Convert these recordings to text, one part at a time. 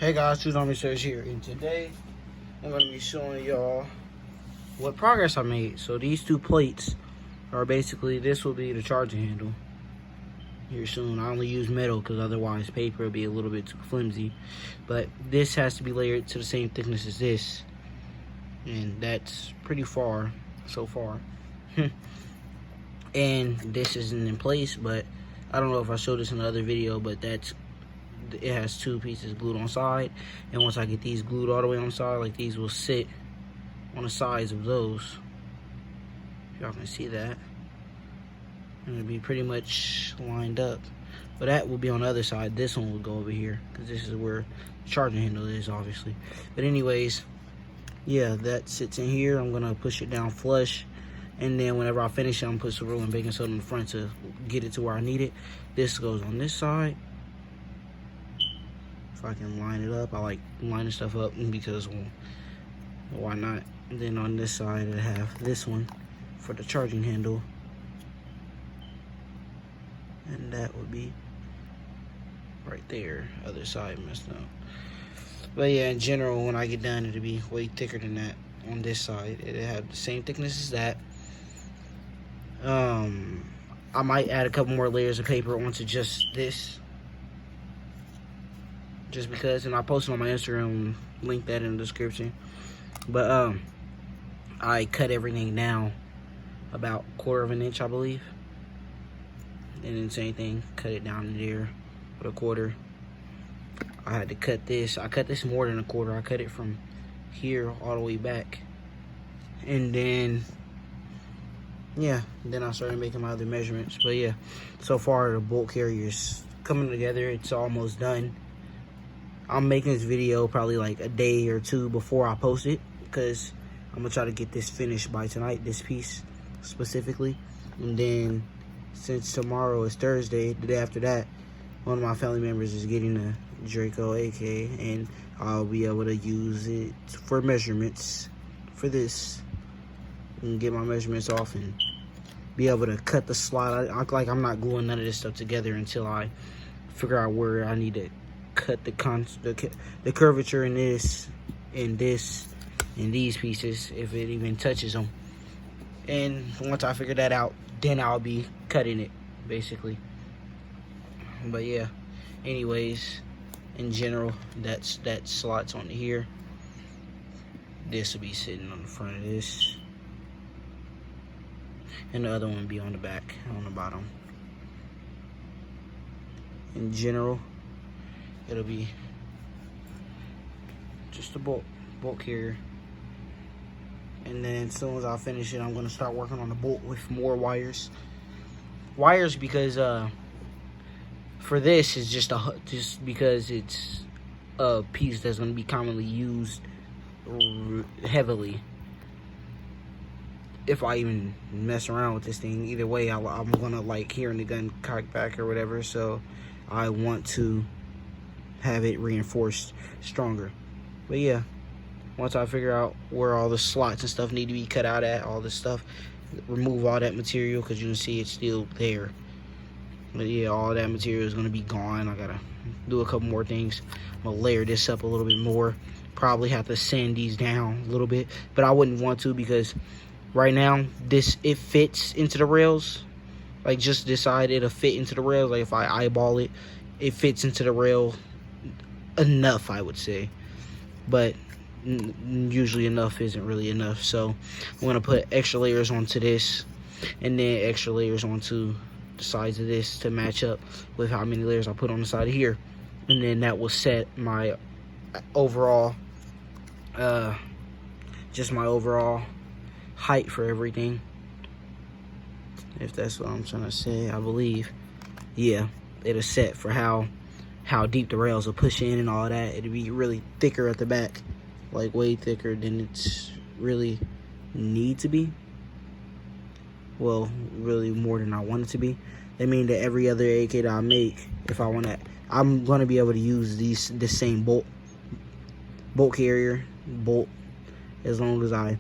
Hey guys, Two Search here, and today I'm going to be showing y'all what progress I made. So these two plates are basically, this will be the charging handle here soon. I only use metal because otherwise paper would be a little bit too flimsy. But this has to be layered to the same thickness as this, and that's pretty far so far. And this isn't in place, but I don't know if I showed this in another video, but it has two pieces glued on side, and once I get these glued all the way on the side, like these will sit on the sides of those. Y'all can see that, and it'll be pretty much lined up. But that will be on the other side. This one will go over here because this is where the charging handle is, obviously. But anyways, yeah, that sits in here. I'm gonna push it down flush, and then whenever I finish it, I'm gonna put some room and baking soda in the front to get it to where I need it. This goes on this side. If I can line it up, I like lining stuff up because, well, why not? And then on this side, I have this one for the charging handle, and that would be right there. Other side messed up. But yeah, in general, when I get done, it'll be way thicker than that. On this side, it'll have the same thickness as that. I might add a couple more layers of paper onto just this, just because, and I'll post it on my Instagram, link that in the description. But I cut everything down about 1/4 inch, I believe, and then same thing, cut it down there with 1/4. I had to cut this. I cut this more than 1/4. I cut it from here all the way back, and then yeah, then I started making my other measurements. But yeah, so far the bolt carrier's coming together. It's almost done. I'm making this video probably like a day or two before I post it, because I'm gonna try to get this finished by tonight, this piece specifically. And then since tomorrow is Thursday, the day after that, one of my family members is getting a Draco AK, and I'll be able to use it for measurements for this, and get my measurements off and be able to cut the slot. I'm not gluing none of this stuff together until I figure out where I need to cut the curvature in this, and this, and these pieces, if it even touches them. And once I figure that out, then I'll be cutting it, basically. But yeah, anyways, in general, that slots on here. This will be sitting on the front of this, and the other one will be on the back, on the bottom. In general, it'll be just a bolt carrier. And then as soon as I finish it, I'm gonna start working on the bolt with more wires. Because for this is just because it's a piece that's gonna be commonly used heavily. If I even mess around with this thing, either way, I'm gonna like hearing the gun cock back or whatever. So I want to have it reinforced stronger. But yeah, once I figure out where all the slots and stuff need to be cut out at, all this stuff, remove all that material, because you can see it's still there. But yeah, all that material is going to be gone. I gotta do a couple more things. I'm gonna layer this up a little bit more, probably have to sand these down a little bit, but I wouldn't want to, because right now it fits into the rails. Like, just this side, it'll fit into the rails. Like, if I eyeball it, it fits into the rail enough, I would say. But usually enough isn't really enough. So I'm gonna put extra layers onto this, and then extra layers onto the sides of this to match up with how many layers I put on the side of here. And then that will set my overall just my overall height for everything, if that's what I'm trying to say. I believe, yeah, it'll set for how deep the rails will push in and all that. It'll be really thicker at the back, like way thicker than it's really need to be. Well, really more than I want it to be. That means that every other AK that I make, if I want to, I'm gonna be able to use the same bolt carrier, as long as I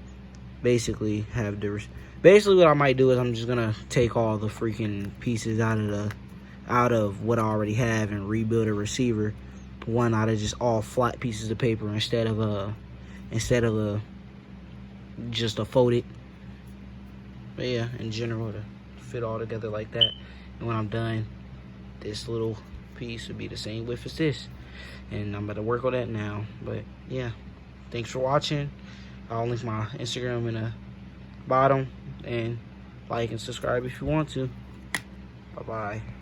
basically have the. Basically, what I might do is I'm just gonna take all the freaking pieces out of what I already have and rebuild a receiver one out of just all flat pieces of paper instead of just a folded. But yeah, in general, to fit all together like that. And when I'm done, this little piece would be the same width as this. And I'm about to work on that now. But yeah, thanks for watching. I'll link my Instagram in the bottom, and like and subscribe if you want to. Bye bye.